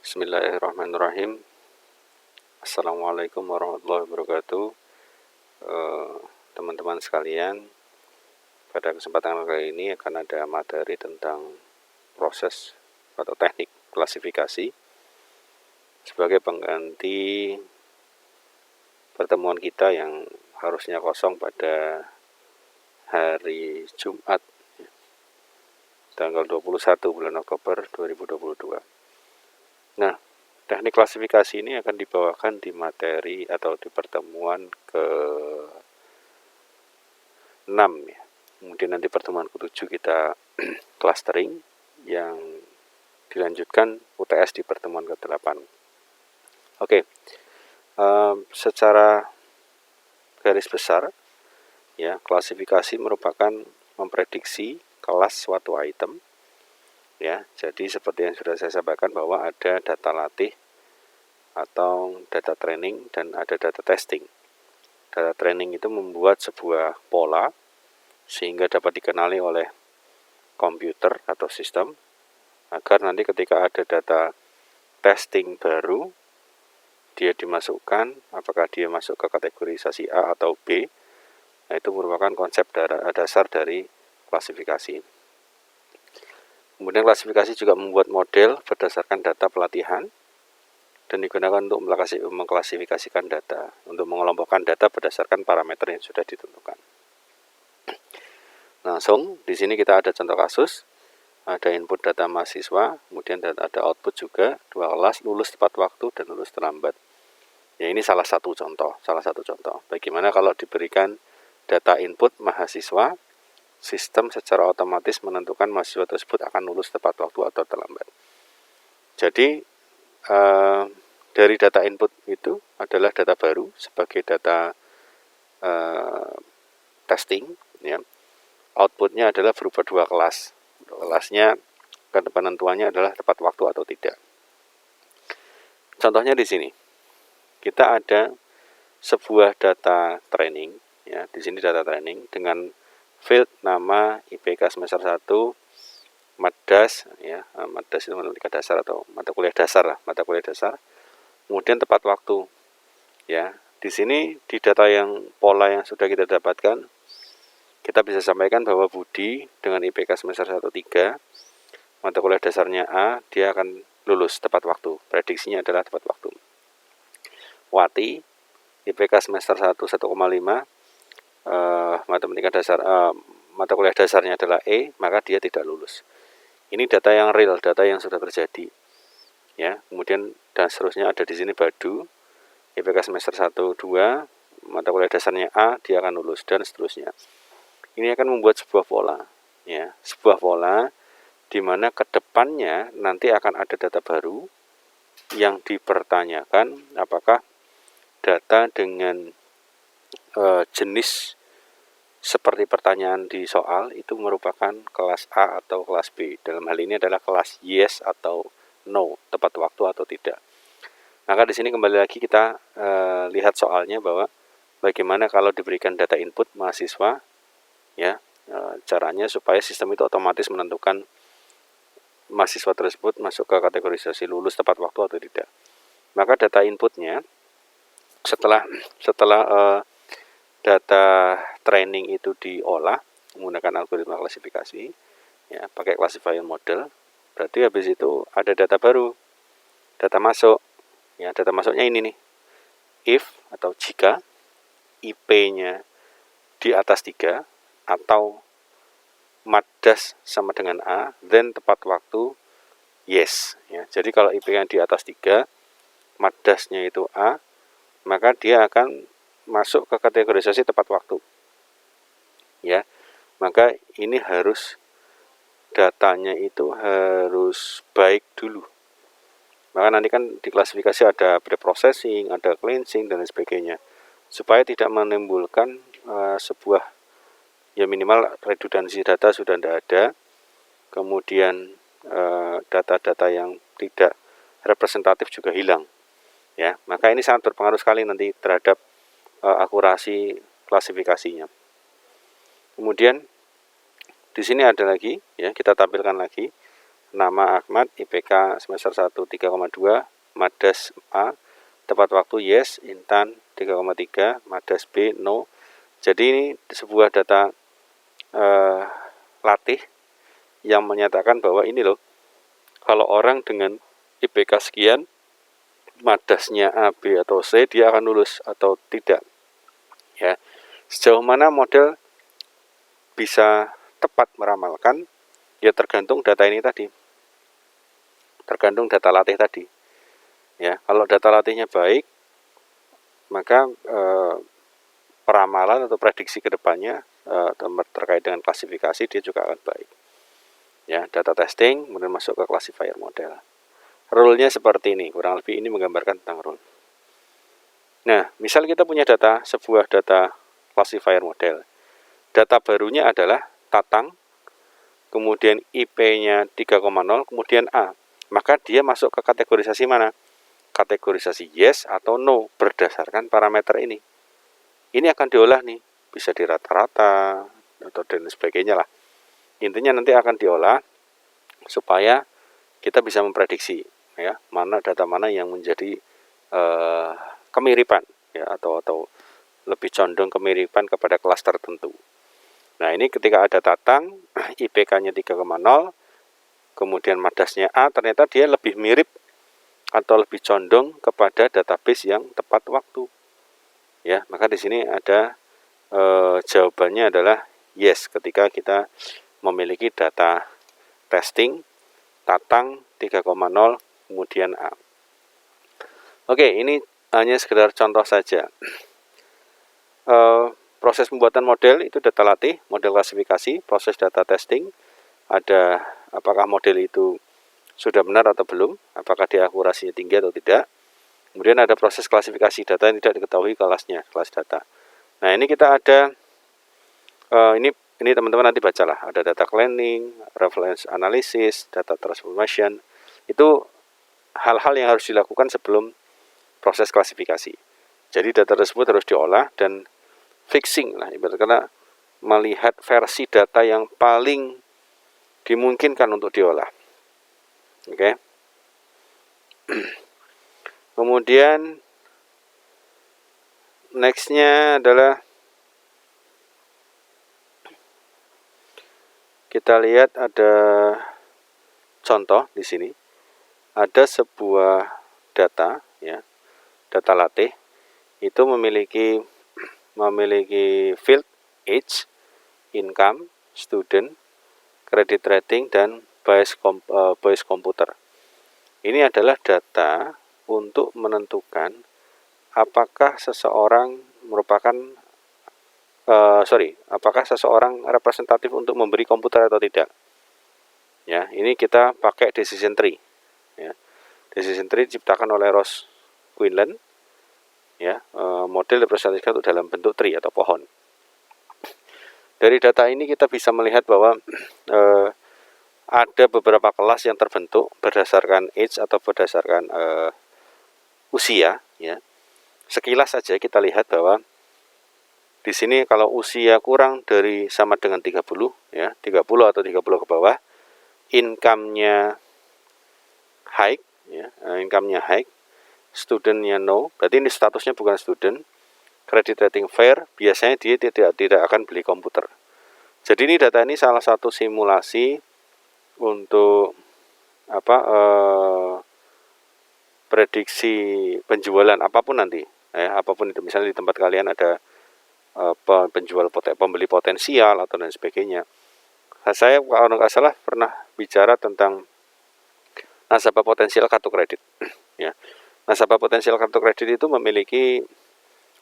Bismillahirrahmanirrahim. Assalamualaikum warahmatullahi wabarakatuh. Teman-teman sekalian, pada kesempatan kali ini akan ada materi tentang proses atau teknik klasifikasi sebagai pengganti pertemuan kita yang harusnya kosong pada hari Jumat tanggal 21 bulan Oktober 2022. Nah, teknik klasifikasi ini akan dibawakan di materi atau di pertemuan ke-6 ya. Kemudian nanti pertemuan ke-7 kita clustering, yang dilanjutkan UTS di pertemuan ke-8. Oke. Secara garis besar ya, klasifikasi merupakan memprediksi kelas suatu item. Ya, jadi seperti yang sudah saya sampaikan bahwa ada data latih atau data training dan ada data testing. Data training itu membuat sebuah pola sehingga dapat dikenali oleh komputer atau sistem agar nanti ketika ada data testing baru dia dimasukkan, apakah dia masuk ke kategorisasi A atau B. Nah, itu merupakan konsep dasar dari klasifikasi. Kemudian klasifikasi juga membuat model berdasarkan data pelatihan dan digunakan untuk mengklasifikasikan data, untuk mengelompokkan data berdasarkan parameter yang sudah ditentukan. Langsung di sini kita ada contoh kasus, ada input data mahasiswa, kemudian ada output juga, 2 kelas, lulus tepat waktu dan lulus terlambat. Ya, ini salah satu contoh. Bagaimana kalau diberikan data input mahasiswa, sistem secara otomatis menentukan mahasiswa tersebut akan lulus tepat waktu atau terlambat. Jadi dari data input itu adalah data baru sebagai data testing. Ya. Outputnya adalah berupa 2 kelas. Kelasnya penentuannya adalah tepat waktu atau tidak. Contohnya di sini kita ada sebuah data training. Ya, di sini data training dengan field nama IPK semester 1 Madas ya, Madas itu matematika dasar atau mata kuliah dasar. Kemudian tepat waktu. Ya, di sini di data yang pola yang sudah kita dapatkan, kita bisa sampaikan bahwa Budi dengan IPK semester 1-3 mata kuliah dasarnya A, dia akan lulus tepat waktu. Prediksinya adalah tepat waktu. Wati IPK semester 1 1,5 matematika dasar mata kuliah dasarnya adalah E, maka dia tidak lulus. Ini data yang real, data yang sudah terjadi. Ya, kemudian dan seterusnya ada di sini Badu, IPK semester 1 2, mata kuliah dasarnya A, dia akan lulus dan seterusnya. Ini akan membuat sebuah pola, ya, sebuah pola di mana kedepannya nanti akan ada data baru yang dipertanyakan apakah data dengan jenis seperti pertanyaan di soal itu merupakan kelas A atau kelas B. Dalam hal ini adalah kelas yes atau no, tepat waktu atau tidak. Maka di sini kembali lagi kita lihat soalnya bahwa bagaimana kalau diberikan data input mahasiswa, ya, caranya supaya sistem itu otomatis menentukan mahasiswa tersebut masuk ke kategorisasi lulus tepat waktu atau tidak. Maka data inputnya setelah data training itu diolah menggunakan algoritma klasifikasi, ya, pakai classifier model, berarti habis itu ada data baru, data masuk, ya, data masuknya ini nih, if atau jika IP-nya di atas 3 atau Madas sama dengan A, then tepat waktu yes, ya. Jadi kalau IP-nya di atas 3, Madasnya itu A, maka dia akan masuk ke kategorisasi tepat waktu. Ya. Maka ini harus datanya itu harus baik dulu. Maka nanti kan di klasifikasi ada preprocessing, ada cleansing dan sebagainya. Supaya tidak menimbulkan sebuah, ya, minimal redundansi data sudah tidak ada. Kemudian data-data yang tidak representatif juga hilang. Ya, maka ini sangat berpengaruh sekali nanti terhadap akurasi klasifikasinya. Kemudian di sini ada lagi, ya, kita tampilkan lagi nama Ahmad, IPK semester 1 3,2, Madas A, tepat waktu yes, Intan 3,3, Madas B no. Jadi ini sebuah data latih yang menyatakan bahwa ini loh, kalau orang dengan IPK sekian, Madasnya A, B, atau C, dia akan lulus atau tidak. Ya, sejauh mana model bisa tepat meramalkan, ya tergantung data ini tadi, tergantung data latih tadi. Ya, kalau data latihnya baik, maka peramalan atau prediksi kedepannya terkait dengan klasifikasi dia juga akan baik. Ya, data testing kemudian masuk ke classifier model. Rule-nya seperti ini, kurang lebih ini menggambarkan tentang rule. Nah, misal kita punya data, sebuah data classifier model. Data barunya adalah Tatang, kemudian IP-nya 3,0, kemudian A. Maka dia masuk ke kategorisasi mana? Kategorisasi yes atau no berdasarkan parameter ini. Ini akan diolah nih, bisa di rata-rata atau dan sebagainya lah. Intinya nanti akan diolah supaya kita bisa memprediksi ya, mana data mana yang menjadi kemiripan ya, atau lebih condong kemiripan kepada kelas tertentu. Nah, ini ketika ada Tatang, IPK-nya 3,0, kemudian Madasnya A, ternyata dia lebih mirip atau lebih condong kepada database yang tepat waktu. Ya, maka di sini ada jawabannya adalah yes ketika kita memiliki data testing Tatang 3,0 kemudian A. Oke, ini hanya sekedar contoh saja. Proses pembuatan model itu data latih, model klasifikasi, proses data testing, ada apakah model itu sudah benar atau belum, apakah dia akurasinya tinggi atau tidak. Kemudian ada proses klasifikasi data yang tidak diketahui kelasnya, kelas data. Nah, ini kita ada ini teman-teman nanti bacalah, ada data cleaning, reference analysis, data transformation. Itu hal-hal yang harus dilakukan sebelum proses klasifikasi. Jadi data tersebut harus diolah dan fixing lah, ibaratnya melihat versi data yang paling dimungkinkan untuk diolah. Oke. Kemudian nextnya adalah kita lihat ada contoh di sini. Ada sebuah data ya, data latih itu memiliki field age, income, student, credit rating, dan bias komputer. Ini adalah data untuk menentukan apakah seseorang merupakan apakah seseorang representatif untuk memberi komputer atau tidak. Ya, ini kita pakai decision tree. Ya, decision tree diciptakan oleh Ross Quinlan. Ya, model dipresentasikan dalam bentuk tree atau pohon. Dari data ini kita bisa melihat bahwa ada beberapa kelas yang terbentuk berdasarkan age atau berdasarkan usia. Ya, sekilas saja kita lihat bahwa di sini kalau usia kurang dari sama dengan 30, ya 30 atau 30 ke bawah, income-nya high, ya, income-nya high. Studentnya no, berarti ini statusnya bukan student. Credit rating fair, biasanya dia tidak akan beli komputer. Jadi ini data ini salah satu simulasi untuk prediksi penjualan apapun nanti. Apapun itu, misalnya di tempat kalian ada pembeli potensial atau dan sebagainya. Nah, saya kalau nggak salah pernah bicara tentang nasabah potensial kartu kredit. Ya. Nasabah potensial kartu kredit itu memiliki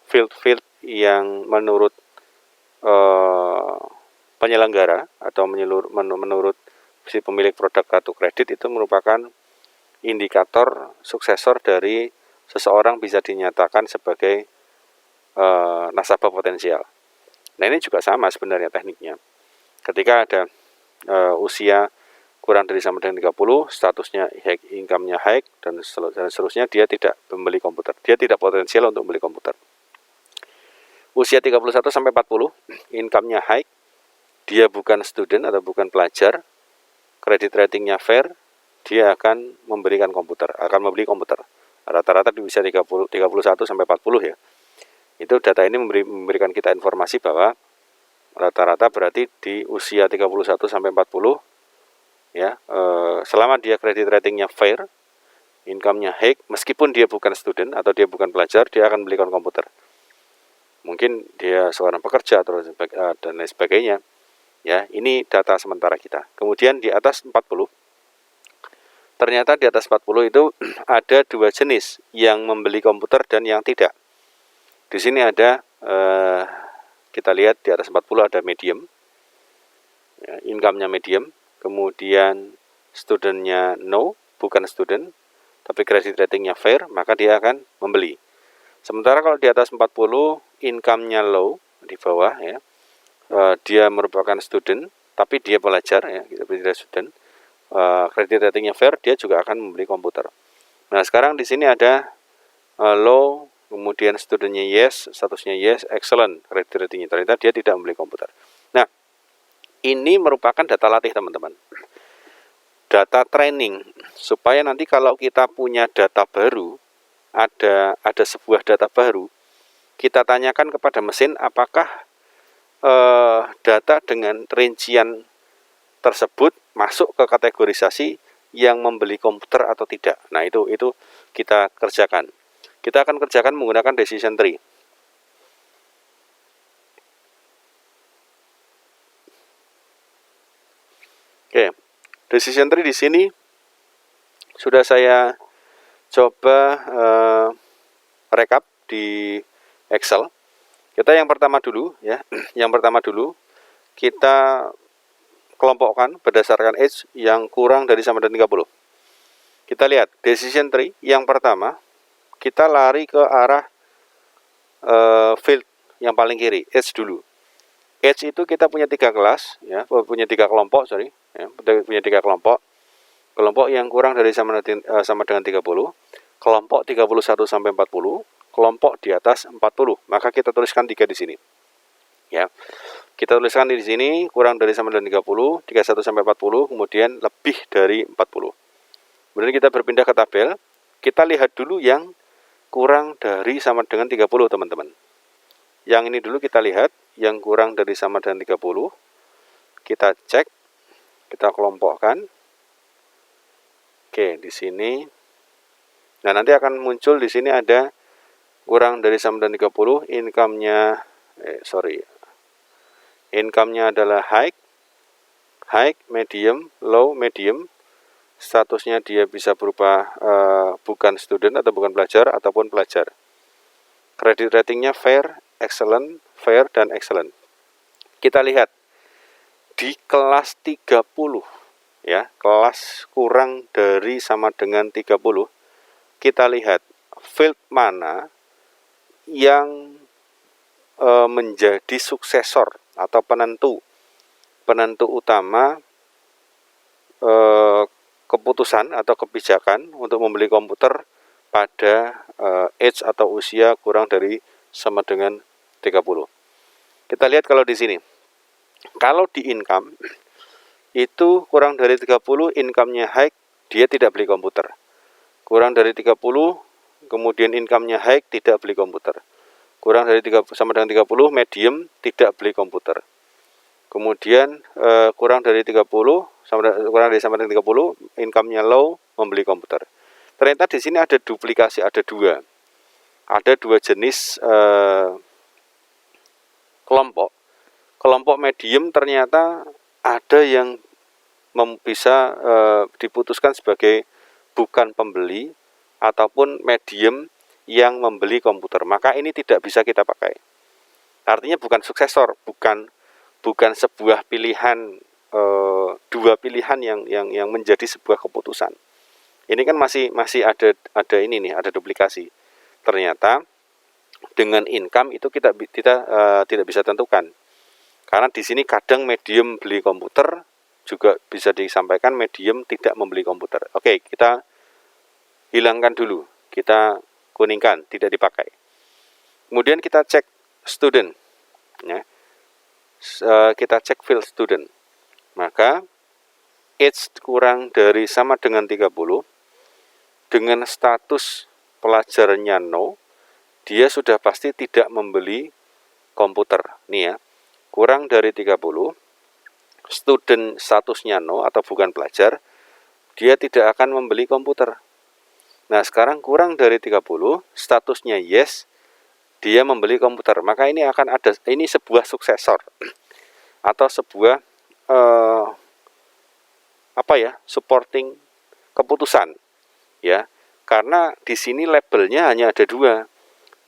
field yang menurut penyelenggara atau menurut si pemilik produk kartu kredit itu merupakan indikator suksesor dari seseorang bisa dinyatakan sebagai nasabah potensial. Nah, ini juga sama sebenarnya tekniknya. Ketika ada usia kurang dari sama dengan 30, statusnya high, income-nya high, dan seterusnya, dia tidak membeli komputer. Dia tidak potensial untuk membeli komputer. Usia 31 sampai 40, income-nya high, dia bukan student atau bukan pelajar, credit rating-nya fair, dia akan membeli komputer. Rata-rata di usia 31 sampai 40 ya. Itu data ini memberikan kita informasi bahwa rata-rata berarti di usia 31 sampai 40 ya, selama dia kredit ratingnya fair, income-nya high, meskipun dia bukan student atau dia bukan pelajar, dia akan beli komputer. Mungkin dia seorang pekerja atau dan lain sebagainya. Ya, ini data sementara kita. Kemudian di atas 40, ternyata di atas 40 itu ada dua jenis, yang membeli komputer dan yang tidak. Di sini ada, kita lihat di atas 40 ada medium, ya, income-nya medium, kemudian student-nya no, bukan student, tapi credit rating-nya fair, maka dia akan membeli. Sementara kalau di atas 40, income-nya low, di bawah ya, dia merupakan student, tapi dia pelajar ya, tidak student, credit ratingnya fair, dia juga akan membeli komputer. Nah, sekarang di sini ada low, kemudian studentnya yes, statusnya yes, excellent, credit ratingnya, ternyata dia tidak membeli komputer. Nah, ini merupakan data latih teman-teman, data training, supaya nanti kalau kita punya data baru, ada sebuah data baru, kita tanyakan kepada mesin apakah data dengan rincian tersebut masuk ke kategorisasi yang membeli komputer atau tidak. Nah, itu kita kerjakan. Kita akan kerjakan menggunakan decision tree. Oke, decision tree di sini sudah saya coba rekap di Excel. Kita yang pertama dulu ya, kita kelompokkan berdasarkan age yang kurang dari sama dengan 30. Kita lihat decision tree yang pertama, kita lari ke arah field yang paling kiri, age dulu. Age itu kita punya 3 kelas ya, punya 3 kelompok, ya, punya 3 kelompok. Kelompok yang kurang dari sama dengan 30, kelompok 31 sampai 40, kelompok di atas 40. Maka kita tuliskan 3 di sini. Ya. Kita tuliskan di sini kurang dari sama dengan 30, 31 sampai 40, kemudian lebih dari 40. Kemudian kita berpindah ke tabel, kita lihat dulu yang kurang dari sama dengan 30, teman-teman. Yang ini dulu kita lihat, yang kurang dari sama dengan 30. Kita cek, kita kelompokkan. Oke, di sini. Nah, nanti akan muncul di sini ada kurang dari sama dengan 30, income-nya adalah high, medium, low, medium. Statusnya dia bisa berupa bukan student atau bukan pelajar ataupun pelajar. Credit ratingnya fair, excellent, fair, dan excellent. Kita lihat di kelas 30 ya, kelas kurang dari sama dengan 30, kita lihat field mana yang menjadi suksesor atau penentu utama keputusan atau kebijakan untuk membeli komputer pada age atau usia kurang dari sama dengan 30. Kita lihat kalau di sini, kalau di income itu kurang dari 30, income-nya high, dia tidak beli komputer. Kurang dari 30, kemudian income-nya high, tidak beli komputer. Kurang dari 30 sama dengan 30, medium, tidak beli komputer. Kemudian kurang dari 30 kurang dari sama dengan 30, income-nya low, membeli komputer. Ternyata di sini ada duplikasi, ada dua jenis kelompok. Kelompok medium ternyata ada yang bisa diputuskan sebagai bukan pembeli ataupun medium yang membeli komputer. Maka ini tidak bisa kita pakai. Artinya bukan suksesor, bukan sebuah pilihan, dua pilihan yang menjadi sebuah keputusan. Ini kan masih ada ini nih, ada duplikasi. Ternyata dengan income itu kita tidak bisa tentukan. Karena di sini kadang medium beli komputer, juga bisa disampaikan medium tidak membeli komputer. Oke, kita hilangkan dulu, kita kuningkan, tidak dipakai. Kemudian kita cek student, ya. Kita cek field student. Maka age kurang dari sama dengan 30 dengan status pelajarannya no, dia sudah pasti tidak membeli komputer. Nih ya, kurang dari 30, student statusnya no atau bukan pelajar, dia tidak akan membeli komputer. Nah, sekarang kurang dari 30, statusnya yes, dia membeli komputer. Maka ini akan ada, ini sebuah suksesor atau sebuah supporting keputusan, ya. Karena di sini labelnya hanya ada dua,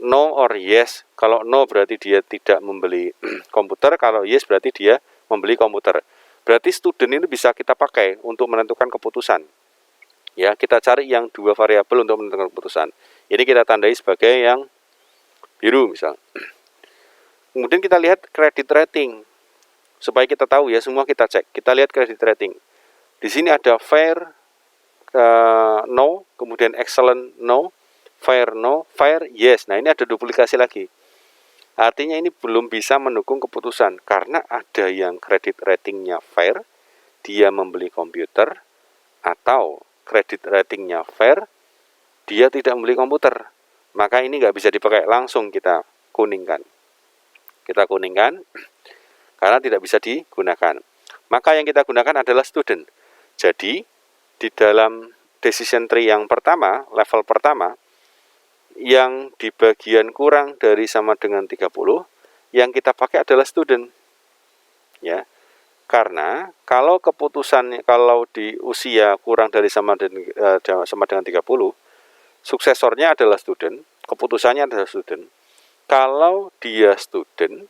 no or yes. Kalau no berarti dia tidak membeli komputer, kalau yes berarti dia membeli komputer. Berarti student ini bisa kita pakai untuk menentukan keputusan. Ya, kita cari yang dua variabel untuk menentukan keputusan. Ini kita tandai sebagai yang biru misal. Kemudian kita lihat credit rating. Supaya kita tahu ya, semua kita cek. Kita lihat credit rating. Di sini ada fair no, kemudian excellent no, fair no, fair yes. Nah, ini ada duplikasi lagi. Artinya ini belum bisa mendukung keputusan karena ada yang credit ratingnya fair, dia membeli komputer, atau kredit ratingnya fair, dia tidak membeli komputer. Maka ini nggak bisa dipakai, langsung kita kuningkan. Kita kuningkan karena tidak bisa digunakan. Maka yang kita gunakan adalah student. Jadi di dalam decision tree yang pertama, level pertama, yang di bagian kurang dari sama dengan 30, yang kita pakai adalah student. Ya. Karena kalau keputusannya, kalau di usia kurang dari sama dengan 30, suksesornya adalah student, keputusannya adalah student. Kalau dia student,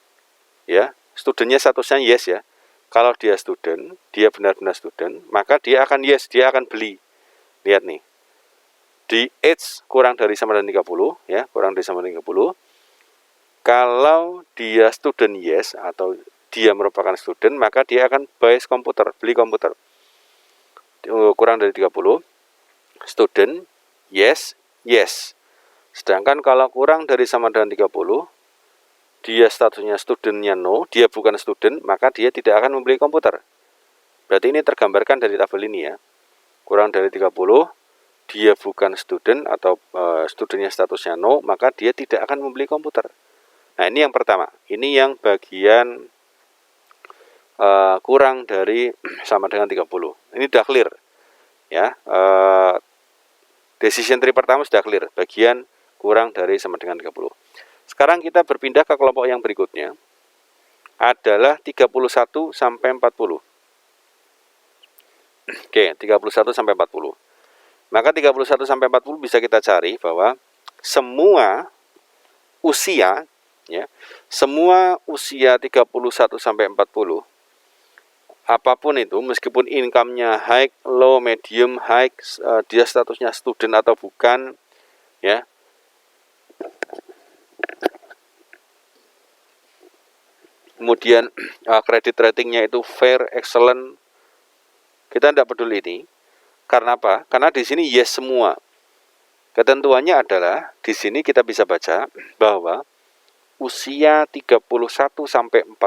ya, studentnya statusnya yes ya. Kalau dia student, dia benar-benar student, maka dia akan yes, dia akan beli. Lihat nih. Di age kurang dari sama dengan 30, ya, kurang dari sama dengan 30. Kalau dia student yes atau dia merupakan student, maka dia akan buy komputer, beli komputer. Kurang dari 30, student, yes, yes. Sedangkan kalau kurang dari sama dengan 30, dia statusnya studentnya no, dia bukan student, maka dia tidak akan membeli komputer. Berarti ini tergambarkan dari tabel ini ya. Kurang dari 30, dia bukan student atau studentnya statusnya no, maka dia tidak akan membeli komputer. Nah, ini yang pertama. Ini yang bagian kurang dari sama dengan 30. Ini sudah clear ya. Decision tree pertama sudah clear, bagian kurang dari sama dengan 30. Sekarang kita berpindah ke kelompok yang berikutnya, adalah 31 sampai 40. Oke, 31 sampai 40. Maka 31 sampai 40 bisa kita cari bahwa semua usia ya, semua usia 31 sampai 40, apapun itu, meskipun income-nya high, low, medium, high, dia statusnya student atau bukan, ya. Kemudian kredit ratingnya itu fair, excellent, kita tidak peduli ini. Karena apa? Karena di sini yes semua. Ketentuannya adalah di sini kita bisa baca bahwa usia 31 sampai 40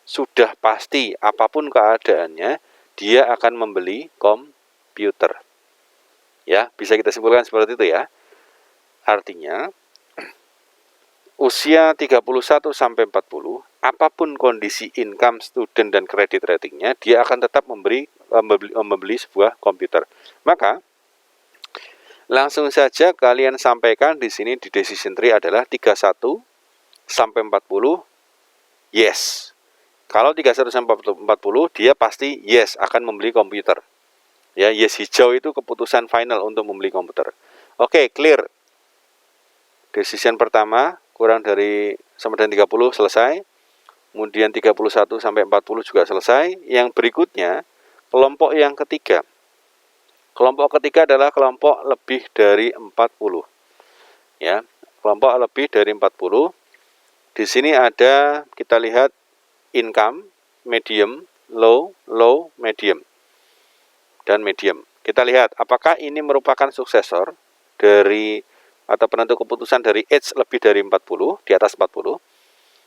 sudah pasti apapun keadaannya dia akan membeli komputer. Ya, bisa kita simpulkan seperti itu ya. Artinya usia 31 sampai 40, apapun kondisi income student dan kredit ratingnya, dia akan tetap membeli sebuah komputer. Maka langsung saja kalian sampaikan di sini di decision tree adalah 31 sampai 40 yes. Kalau 31 sampai 40 dia pasti yes akan membeli komputer. Ya, yes hijau itu keputusan final untuk membeli komputer. Oke, clear. Decision pertama kurang dari sama dengan 30 selesai. Kemudian 31 sampai 40 juga selesai. Yang berikutnya kelompok yang ketiga. Kelompok ketiga adalah kelompok lebih dari 40. Ya, kelompok lebih dari 40. Di sini ada, kita lihat income, medium, low, low, medium, dan medium. Kita lihat apakah ini merupakan suksesor dari atau penentu keputusan dari age lebih dari 40, di atas 40.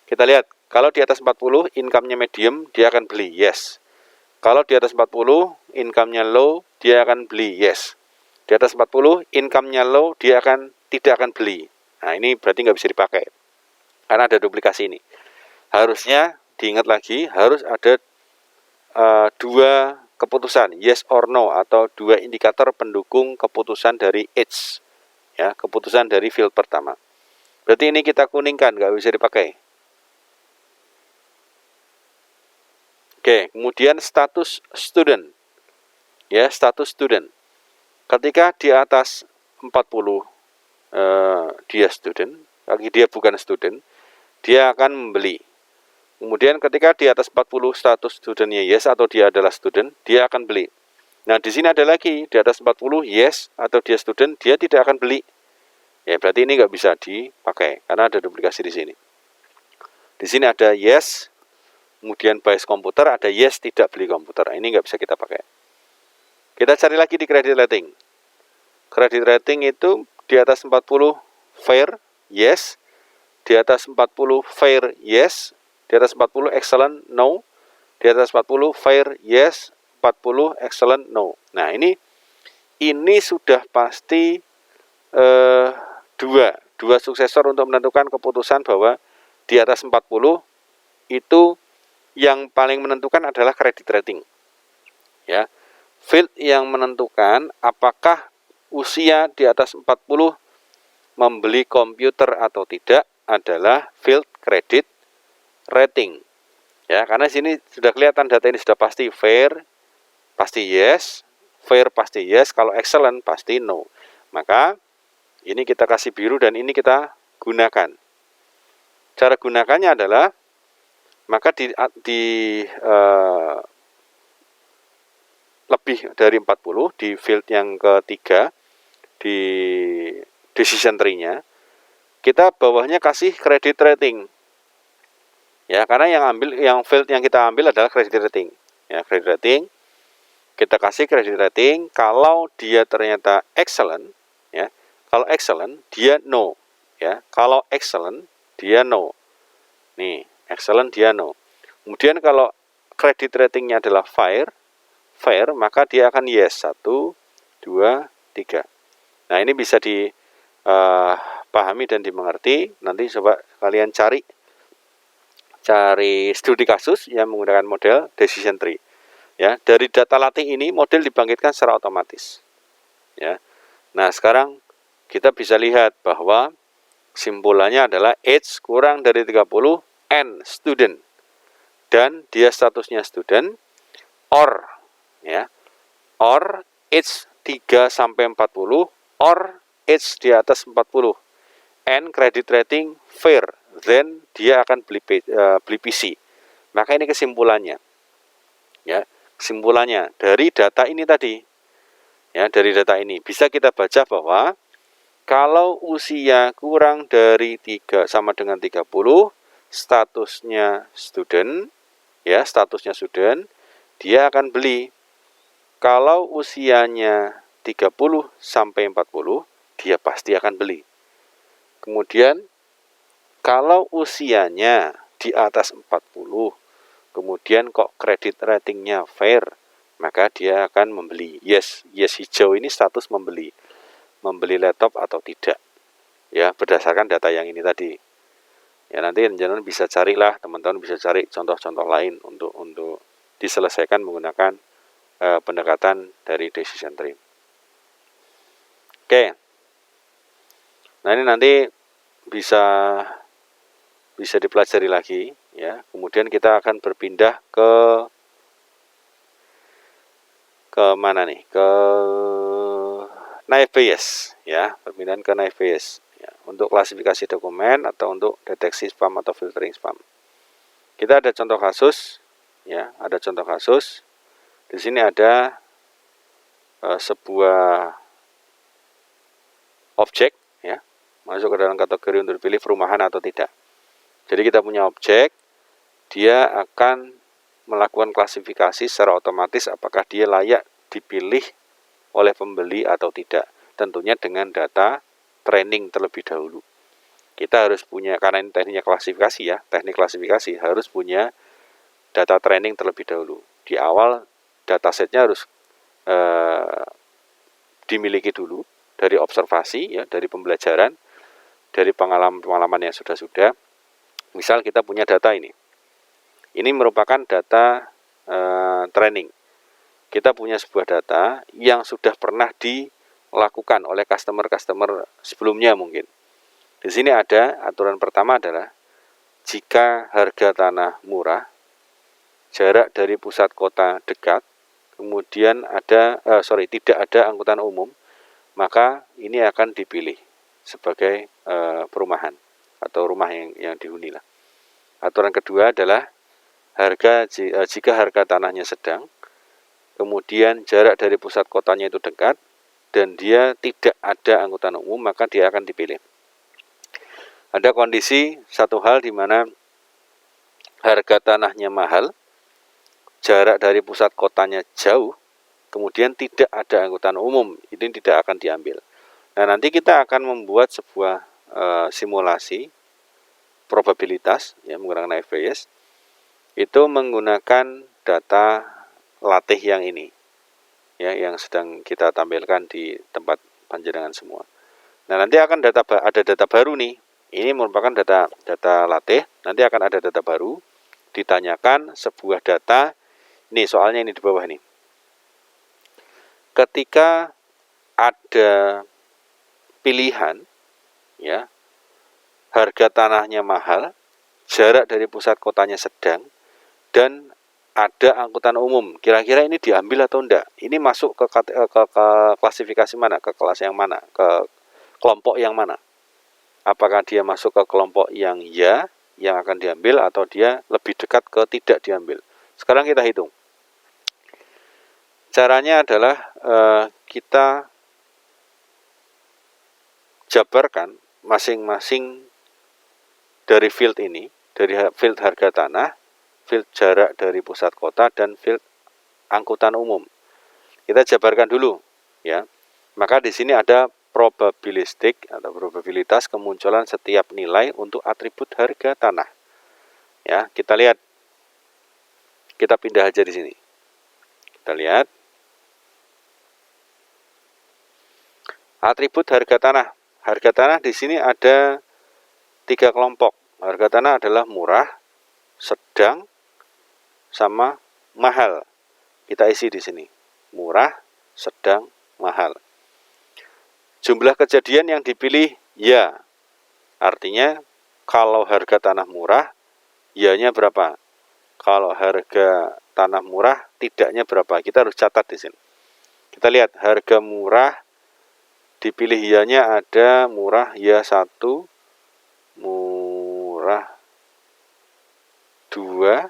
Kita lihat, kalau di atas 40 income-nya medium, dia akan beli, yes. Kalau di atas 40, income-nya low, dia akan beli, yes. Di atas 40, income-nya low, dia tidak akan beli. Nah, ini berarti nggak bisa dipakai, karena ada duplikasi ini. Harusnya, diingat lagi, harus ada dua keputusan, yes or no, atau dua indikator pendukung keputusan dari H, ya, keputusan dari field pertama. Berarti ini kita kuningkan, nggak bisa dipakai. Oke, kemudian status student, ya, status student. Ketika di atas 40 dia student, lagi dia bukan student, dia akan membeli. Kemudian ketika di atas 40 status studentnya yes atau dia adalah student, dia akan beli. Nah, di sini ada lagi, di atas 40 yes atau dia student, dia tidak akan beli. Ya, berarti ini nggak bisa dipakai, karena ada duplikasi di sini. Di sini ada yes, kemudian bias komputer, ada yes tidak beli komputer. Ini nggak bisa kita pakai. Kita cari lagi di credit rating. Credit rating itu di atas 40 fair, yes. Di atas 40 fair, yes. Di atas 40 excellent, no. Di atas 40 fair, yes. 40 excellent, no. Nah, ini sudah pasti dua suksesor untuk menentukan keputusan bahwa di atas 40 itu yang paling menentukan adalah credit rating. Ya. Field yang menentukan apakah usia di atas 40 membeli komputer atau tidak adalah field credit rating. Ya, karena sini sudah kelihatan data ini sudah pasti fair, pasti yes, fair pasti yes, kalau excellent pasti no. Maka ini kita kasih biru dan ini kita gunakan. Cara gunakannya adalah maka lebih dari 40 di field yang ketiga di decision tree-nya, kita bawahnya kasih credit rating. Ya, karena yang field yang kita ambil adalah credit rating. Ya, credit rating. Kita kasih credit rating kalau dia ternyata excellent, ya. Kalau excellent dia no, ya. Kalau excellent dia no. Nih, excellent dia no. Kemudian kalau credit ratingnya adalah fair, maka dia akan yes. 1, 2, 3. Nah, ini bisa dipahami dan dimengerti. Nanti coba kalian cari studi kasus yang menggunakan model decision tree. Ya, dari data latih ini model dibangkitkan secara otomatis. Ya. Nah, sekarang kita bisa lihat bahwa simpulannya adalah age kurang dari 30 and student. Dan dia statusnya student or, ya. Or age 3 sampai 40 or age di atas 40 and credit rating fair, then dia akan beli PC. Maka ini kesimpulannya. Ya, kesimpulannya dari data ini tadi. Ya, dari data ini bisa kita baca bahwa kalau usia kurang dari 3 sama dengan 30, statusnya student, ya, statusnya student, dia akan beli. Kalau usianya 30 sampai 40, dia pasti akan beli. Kemudian kalau usianya di atas 40, kemudian kok kredit ratingnya fair, maka dia akan membeli. Yes hijau ini status membeli laptop atau tidak. Ya, berdasarkan data yang ini tadi. Ya, nanti teman-teman bisa carilah, teman-teman bisa cari contoh-contoh lain untuk diselesaikan menggunakan pendekatan dari decision tree. Oke. Nah, ini nanti bisa dipelajari lagi, ya. Kemudian kita akan berpindah ke mana nih? Ke Naive Bayes, ya. Perpindahan ke Naive Bayes, ya. Untuk klasifikasi dokumen atau untuk deteksi spam atau filtering spam. Kita ada contoh kasus, ya. Ada contoh kasus. Di sini ada sebuah objek, ya, masuk ke dalam kategori untuk dipilih perumahan atau tidak. Jadi kita punya objek, dia akan melakukan klasifikasi secara otomatis apakah dia layak dipilih oleh pembeli atau tidak. Tentunya dengan data training terlebih dahulu. Kita harus punya, karena ini tekniknya klasifikasi, ya, teknik klasifikasi harus punya data training terlebih dahulu. Di awal datasetnya harus dimiliki dulu dari observasi, ya, dari pembelajaran, dari pengalaman yang sudah. Misal kita punya data ini merupakan data training. Kita punya sebuah data yang sudah pernah dilakukan oleh customer sebelumnya mungkin. Di sini ada aturan pertama adalah jika harga tanah murah, jarak dari pusat kota dekat, kemudian tidak ada angkutan umum, maka ini akan dipilih sebagai perumahan atau rumah yang dihuni lah. Aturan kedua adalah jika harga tanahnya sedang, kemudian jarak dari pusat kotanya itu dekat, dan dia tidak ada angkutan umum, maka dia akan dipilih. Ada kondisi satu hal di mana harga tanahnya mahal, jarak dari pusat kotanya jauh, kemudian tidak ada angkutan umum, ini tidak akan diambil. Nah, nanti kita akan membuat sebuah simulasi probabilitas, ya, menggunakan FBS, itu menggunakan data latih yang ini, ya, yang sedang kita tampilkan di tempat panjenengan semua. Nah, nanti akan ada data baru nih. Ini merupakan data latih. Nanti akan ada data baru. Ditanyakan sebuah data. Nih soalnya ini di bawah nih. Ketika ada pilihan, ya, harga tanahnya mahal, jarak dari pusat kotanya sedang, dan ada angkutan umum, kira-kira ini diambil atau enggak? Ini masuk ke klasifikasi mana? Ke kelas yang mana? Ke kelompok yang mana? Apakah dia masuk ke kelompok yang ya, yang akan diambil, atau dia lebih dekat ke tidak diambil? Sekarang kita hitung. Caranya adalah kita jabarkan masing-masing dari field ini, dari field harga tanah, field jarak dari pusat kota, dan field angkutan umum. Kita jabarkan dulu, ya. Maka di sini ada probabilistik atau probabilitas kemunculan setiap nilai untuk atribut harga tanah. Ya, kita lihat. Kita pindah aja di sini. Kita lihat. Atribut harga tanah. Harga tanah di sini ada 3 kelompok. Harga tanah adalah murah, sedang, sama mahal. Kita isi di sini. Murah, sedang, mahal. Jumlah kejadian yang dipilih ya. Artinya kalau harga tanah murah, ya-nya berapa? Kalau harga tanah murah, tidaknya berapa? Kita harus catat di sini. Kita lihat harga murah, dipilih ya-nya ada murah ya 1, murah 2.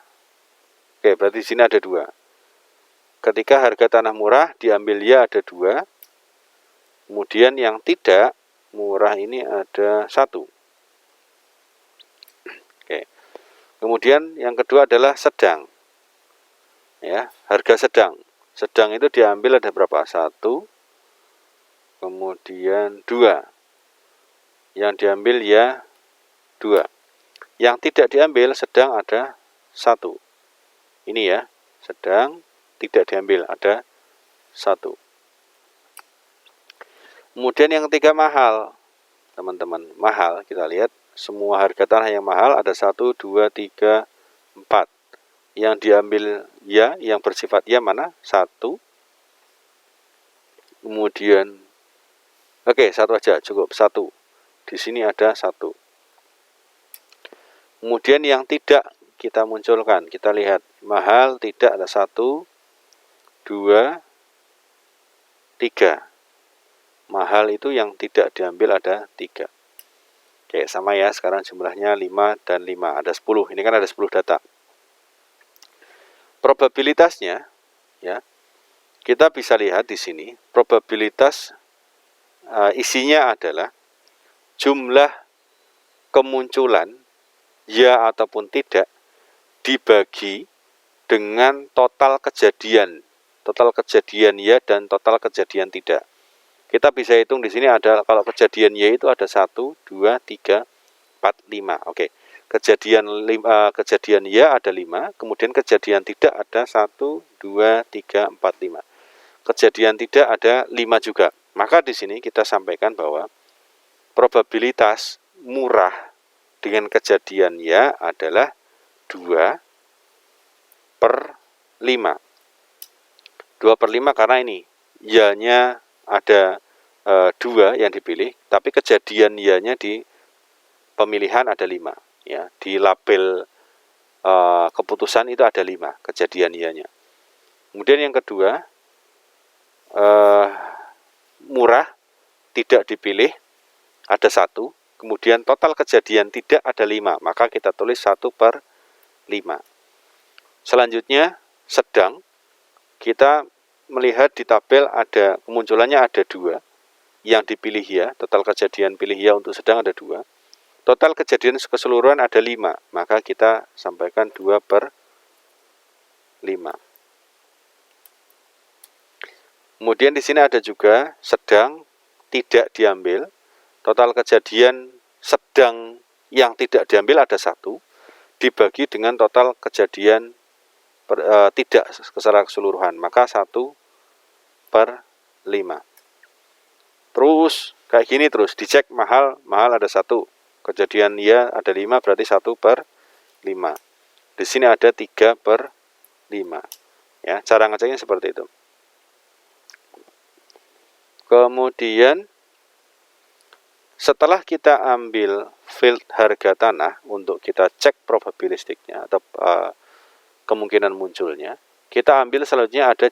Oke, berarti di sini ada 2. Ketika harga tanah murah diambil ya ada 2. Kemudian yang tidak murah ini ada 1. Oke. Kemudian yang kedua adalah sedang. Ya, harga sedang. Sedang itu diambil ada berapa? 1. Kemudian 2. Yang diambil ya 2. Yang tidak diambil sedang ada 1. Ini ya, sedang tidak diambil ada 1. Kemudian yang ketiga mahal, teman-teman. Mahal, kita lihat semua harga tanah yang mahal ada 1, 2, 3, 4. Yang diambil ya, yang bersifat ya mana? 1. Kemudian, oke, 1 aja cukup, 1. Di sini ada 1. Kemudian yang tidak kita munculkan, kita lihat mahal tidak ada 1, 2, 3. Mahal itu yang tidak diambil ada 3. Oke, sama ya, sekarang jumlahnya 5 dan 5, ada 10. Ini kan ada 10 data. Probabilitasnya, ya, kita bisa lihat di sini, probabilitas isinya adalah jumlah kemunculan ya ataupun tidak dibagi dengan total kejadian ya dan total kejadian tidak. Kita bisa hitung di sini ada, kalau kejadian Y itu ada 1, 2, 3, 4, 5. Oke. kejadian ya ada 5, kemudian kejadian tidak ada 1, 2, 3, 4, 5. Kejadian tidak ada 5 juga. Maka di sini kita sampaikan bahwa probabilitas murah dengan kejadian ya adalah 2/5. 2/5 karena ini ya-nya ada 2 yang dipilih, tapi kejadian ya-nya di pemilihan ada 5. Ya, di label keputusan itu ada 5 kejadian ya-nya. Kemudian yang kedua, murah tidak dipilih ada 1, kemudian total kejadian tidak ada 5, maka kita tulis 1/5. Selanjutnya sedang, kita melihat di tabel ada kemunculannya ada 2 yang dipilih ya, total kejadian pilih ya untuk sedang ada 2. Total kejadian keseluruhan ada 5, maka kita sampaikan 2/5. Kemudian di sini ada juga sedang tidak diambil. Total kejadian sedang yang tidak diambil ada 1, dibagi dengan total kejadian tidak secara keseluruhan, maka 1/5. Terus kayak gini terus dicek, mahal ada 1. Kejadian ya ada 5 berarti 1/5. Di sini ada 3/5. Ya, cara ngeceknya seperti itu. Kemudian setelah kita ambil field harga tanah untuk kita cek probabilistiknya atau kemungkinan munculnya, kita ambil selanjutnya ada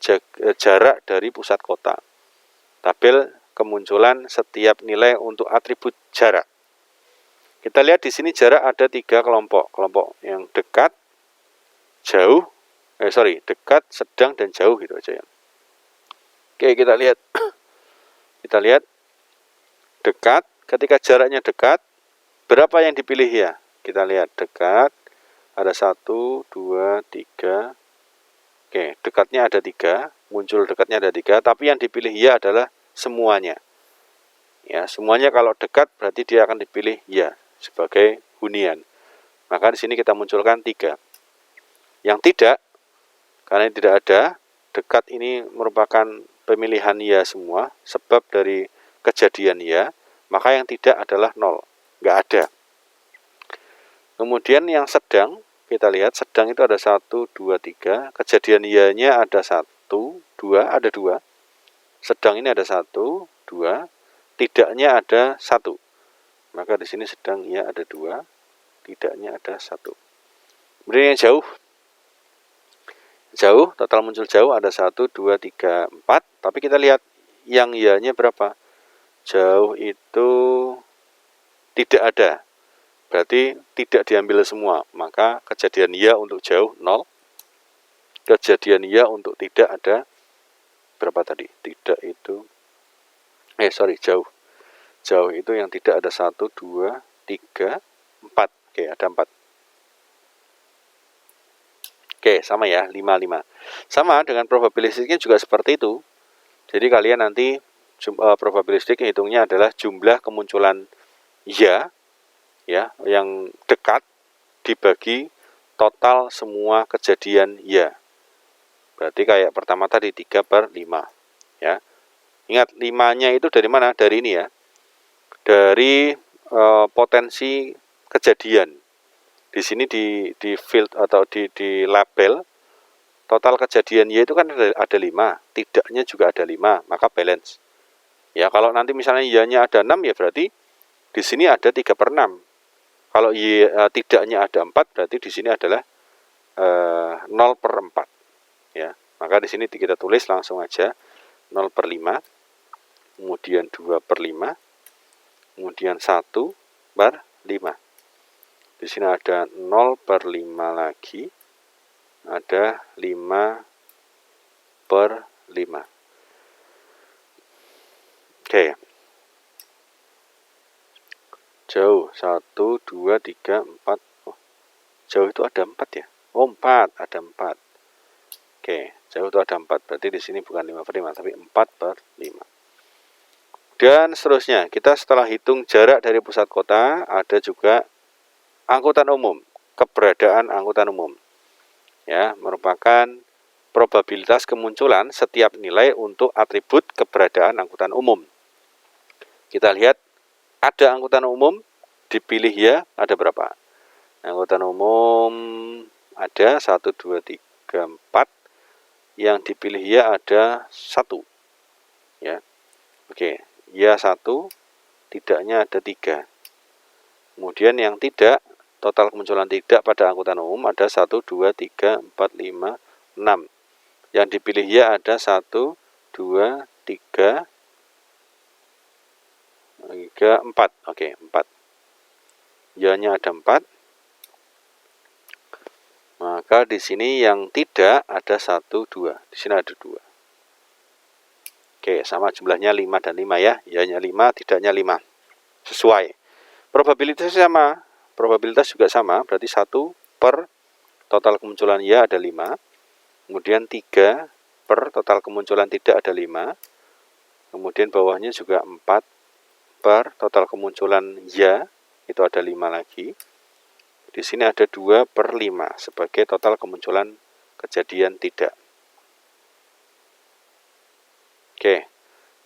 jarak dari pusat kota. Tabel kemunculan setiap nilai untuk atribut jarak. Kita lihat di sini jarak ada 3 kelompok. Kelompok yang dekat, jauh, dekat, sedang, dan jauh gitu aja ya. Oke, kita lihat. Kita lihat dekat, ketika jaraknya dekat, berapa yang dipilih ya? Kita lihat dekat, ada 1, 2, 3. Oke, dekatnya ada 3, muncul dekatnya ada 3, tapi yang dipilih ya adalah semuanya. Ya, semuanya kalau dekat berarti dia akan dipilih ya sebagai hunian. Maka di sini kita munculkan 3. Yang tidak, karena tidak ada, dekat ini merupakan pemilihan ya semua, sebab dari kejadian ya, maka yang tidak adalah 0, nggak ada. Kemudian yang sedang, kita lihat sedang itu ada 1, 2, 3, kejadian ya-nya ada 1, 2, ada 2, sedang ini ada 1, 2, tidaknya ada 1. Maka di sini sedang ya ada 2, tidaknya ada 1. Kemudian yang jauh. Jauh, total muncul jauh ada 1, 2, 3, 4. Tapi kita lihat yang ya-nya berapa. Jauh itu tidak ada. Berarti tidak diambil semua. Maka kejadian ya untuk jauh 0. Kejadian ya untuk tidak ada berapa tadi? Tidak itu jauh. Jauh itu yang tidak ada 1, 2, 3, 4. Oke, ada 4. Oke, sama ya, 5, 5. Sama dengan probabilistiknya juga seperti itu. Jadi kalian nanti probabilistik hitungnya adalah jumlah kemunculan ya yang dekat dibagi total semua kejadian ya. Berarti kayak pertama tadi 3/5 ya. Ingat 5-nya itu dari mana? Dari ini ya. Dari potensi kejadian. Di sini di field atau di label total kejadian ya itu kan ada 5, tidaknya juga ada 5, maka balance. Ya, kalau nanti misalnya ya-nya ada 6 ya berarti di sini ada 3/6. Kalau tidaknya ada 4 berarti di sini adalah 0/4. Ya, maka di sini kita tulis langsung aja 0/5, kemudian 2/5, kemudian 1/5. Di sini ada 0/5 lagi, ada 5/5. Oke. Jauh 1, 2, 3, 4. Oh, jauh itu ada 4 ya? Oh, 4, ada 4. Oke, jauh itu ada 4. Berarti di sini bukan 5/5 tapi 4/5. Dan seterusnya, kita setelah hitung jarak dari pusat kota, ada juga angkutan umum, keberadaan angkutan umum. Ya, merupakan probabilitas kemunculan setiap nilai untuk atribut keberadaan angkutan umum. Kita lihat, ada angkutan umum, dipilih ya, ada berapa? Angkutan umum ada 1, 2, 3, 4. Yang dipilih ya ada 1. Ya. Oke, ya 1, tidaknya ada 3. Kemudian yang tidak, total kemunculan tidak pada angkutan umum ada 1, 2, 3, 4, 5, 6. Yang dipilih ya ada 1, 2, 3, 4. Oke, 4. Ya-nya ada 4. Maka di sini yang tidak ada 1, 2. Di sini ada 2. Oke, sama jumlahnya 5 dan 5 ya. Ya-nya 5, tidaknya 5. Sesuai. Probabilitasnya sama. Probabilitas juga sama. Berarti 1 per total kemunculan ya ada 5. Kemudian 3 per total kemunculan tidak ada 5. Kemudian bawahnya juga 4 per total kemunculan ya. Itu ada 5 lagi. Di sini ada 2 per 5 sebagai total kemunculan kejadian tidak. Oke,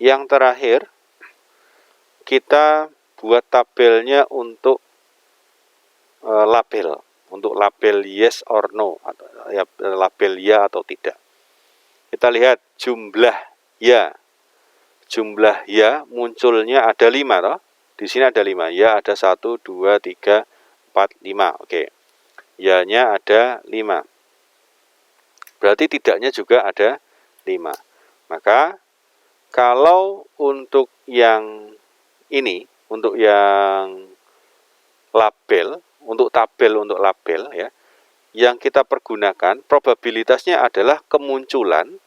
yang terakhir kita buat tabelnya untuk label. Untuk label yes or no, atau ya, label ya atau tidak. Kita lihat jumlah ya. Jumlah ya munculnya ada 5 toh. Di sini ada 5. Ya ada 1, 2, 3, 4, 5. Oke. Ya-nya ada 5. Berarti tidaknya juga ada 5. Maka kalau untuk yang ini, untuk yang label, untuk label ya, yang kita pergunakan probabilitasnya adalah kemunculan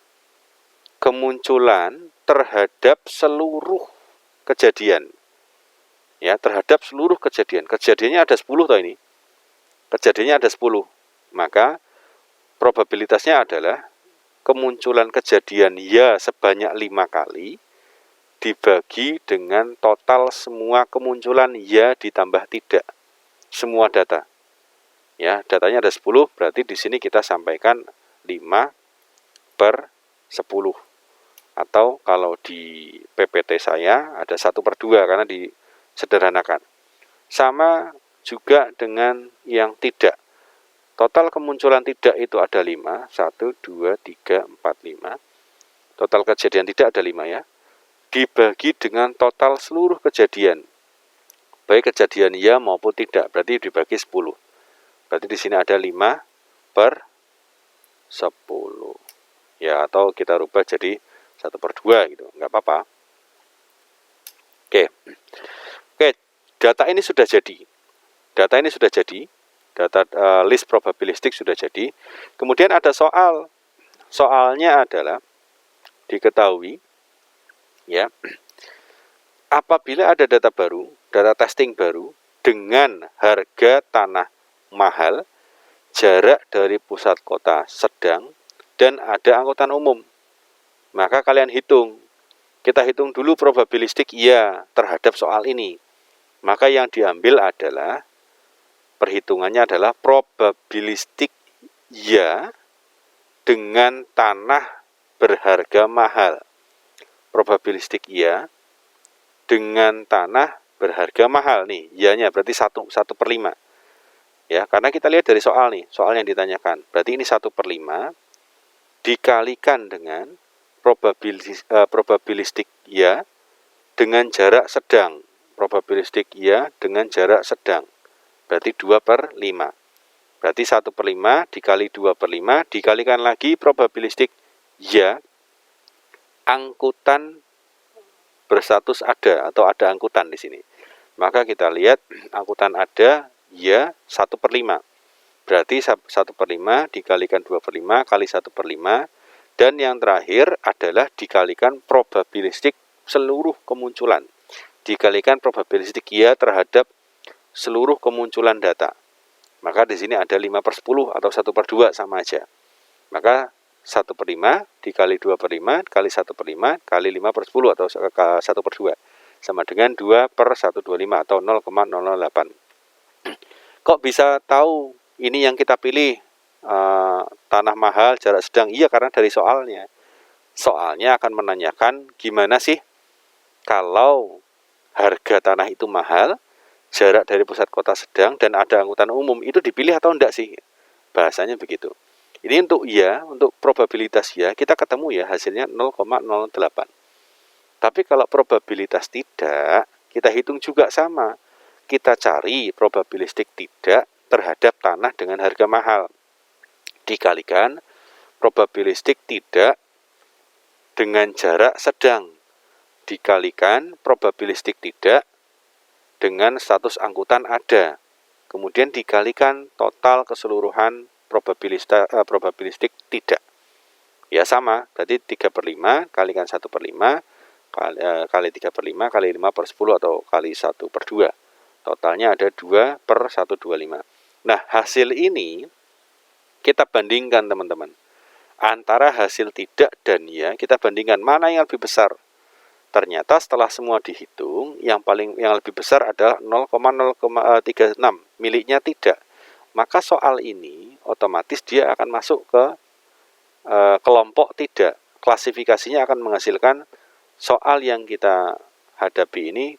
terhadap seluruh kejadian. Ya, terhadap seluruh kejadian. Kejadiannya ada 10 toh ini. Kejadiannya ada 10. Maka probabilitasnya adalah kemunculan kejadian ya sebanyak 5 kali dibagi dengan total semua kemunculan ya ditambah tidak. Semua data. Ya, datanya ada 10, berarti di sini kita sampaikan 5 per 10. Atau kalau di PPT saya ada 1/2 karena disederhanakan. Sama juga dengan yang tidak. Total kemunculan tidak itu ada 5. 1, 2, 3, 4, 5. Total kejadian tidak ada 5 ya. Dibagi dengan total seluruh kejadian. Baik kejadian ya maupun tidak. Berarti dibagi 10. Berarti di sini ada 5 per 10. Ya, atau kita rubah jadi 1/2 gitu. Nggak apa-apa. Oke, data ini sudah jadi. Data list probabilistik sudah jadi. Kemudian ada soal. Soalnya adalah diketahui ya, apabila ada data baru, data testing baru dengan harga tanah mahal, jarak dari pusat kota sedang, dan ada angkutan umum, maka kalian hitung. Kita hitung dulu probabilistik ya terhadap soal ini. Maka yang diambil adalah, perhitungannya adalah probabilistik ya dengan tanah berharga mahal. Probabilistik ya dengan tanah berharga mahal nih. Ya-nya berarti 1/5. Ya, karena kita lihat dari soal nih, soal yang ditanyakan. Berarti ini 1/5 dikalikan dengan probabilistik ya dengan jarak sedang. Probabilistik ya dengan jarak sedang. Berarti 2/5. Berarti 1/5 dikali 2/5 dikalikan lagi probabilistik ya angkutan berstatus ada atau ada angkutan di sini. Maka kita lihat angkutan ada ya 1/5. Berarti 1/5 dikalikan 2/5 kali 1/5. Dan yang terakhir adalah dikalikan probabilistik seluruh kemunculan. Dikalikan probabilistik ya terhadap seluruh kemunculan data. Maka di sini ada 5/10 atau 1/2 sama aja. Maka 1/5 dikali 2/5 kali 1/5 kali 5/10 atau 1/2 sama dengan 2/125 atau 0,008. Kok bisa tahu ini yang kita pilih tanah mahal, jarak sedang? Iya, karena dari soalnya. Soalnya akan menanyakan gimana sih kalau harga tanah itu mahal, jarak dari pusat kota sedang, dan ada angkutan umum, itu dipilih atau enggak sih? Bahasanya begitu. Ini untuk ya, untuk probabilitas ya, kita ketemu ya hasilnya 0,08. Tapi kalau probabilitas tidak, kita hitung juga sama. Kita cari probabilistik tidak terhadap tanah dengan harga mahal. Dikalikan probabilistik tidak dengan jarak sedang. Dikalikan probabilistik tidak dengan status angkutan ada. Kemudian dikalikan total keseluruhan probabilistik tidak. Ya sama, berarti 3/5 kalikan 1/5 kali 3/5 kali 5/10 atau kali 1/2. Totalnya ada 2/125. Nah, hasil ini kita bandingkan teman-teman. Antara hasil tidak dan ya, kita bandingkan mana yang lebih besar. Ternyata setelah semua dihitung, yang lebih besar adalah 0,036 miliknya tidak. Maka soal ini otomatis dia akan masuk ke kelompok tidak. Klasifikasinya akan menghasilkan soal yang kita hadapi ini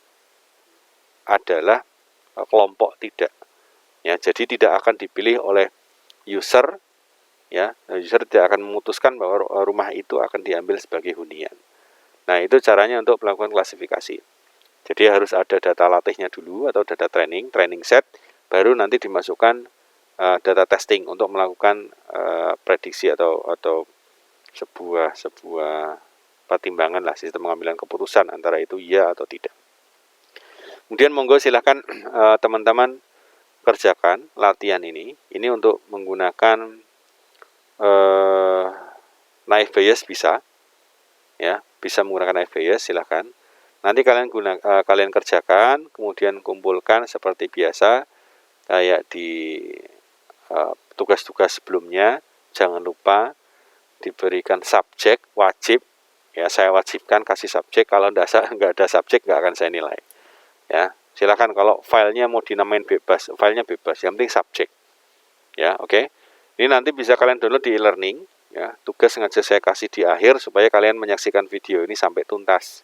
adalah kelompok tidak. Ya, jadi tidak akan dipilih oleh user. Ya, user tidak akan memutuskan bahwa rumah itu akan diambil sebagai hunian. Nah, itu caranya untuk melakukan klasifikasi. Jadi harus ada data latihnya dulu atau data training set, baru nanti dimasukkan data testing untuk melakukan prediksi atau sebuah pertimbangan lah, sistem pengambilan keputusan antara itu ya atau tidak. Kemudian monggo silahkan teman-teman kerjakan latihan ini untuk menggunakan naive Bayes bisa, ya, bisa menggunakan naive Bayes, silahkan. Nanti kalian kerjakan, kemudian kumpulkan seperti biasa kayak di tugas-tugas sebelumnya. Jangan lupa diberikan subjek wajib, ya, saya wajibkan kasih subjek. Kalau nggak ada subjek nggak akan saya nilai. Ya, silakan kalau filenya mau dinamain bebas, filenya bebas, yang penting subjek. Ya, oke. Ini nanti bisa kalian download di e-learning. Ya, tugas sengaja saya kasih di akhir supaya kalian menyaksikan video ini sampai tuntas.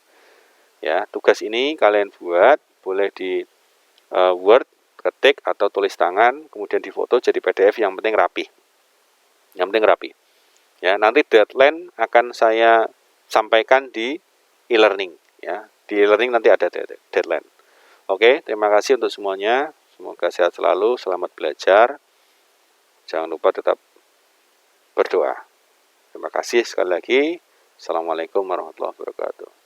Ya, tugas ini kalian buat boleh di Word, ketik atau tulis tangan, kemudian difoto jadi PDF. Yang penting rapi. Yang penting rapi. Ya, nanti deadline akan saya sampaikan di e-learning. Ya, di e-learning nanti ada deadline. Oke, terima kasih untuk semuanya. Semoga sehat selalu, selamat belajar. Jangan lupa tetap berdoa. Terima kasih sekali lagi. Assalamualaikum warahmatullahi wabarakatuh.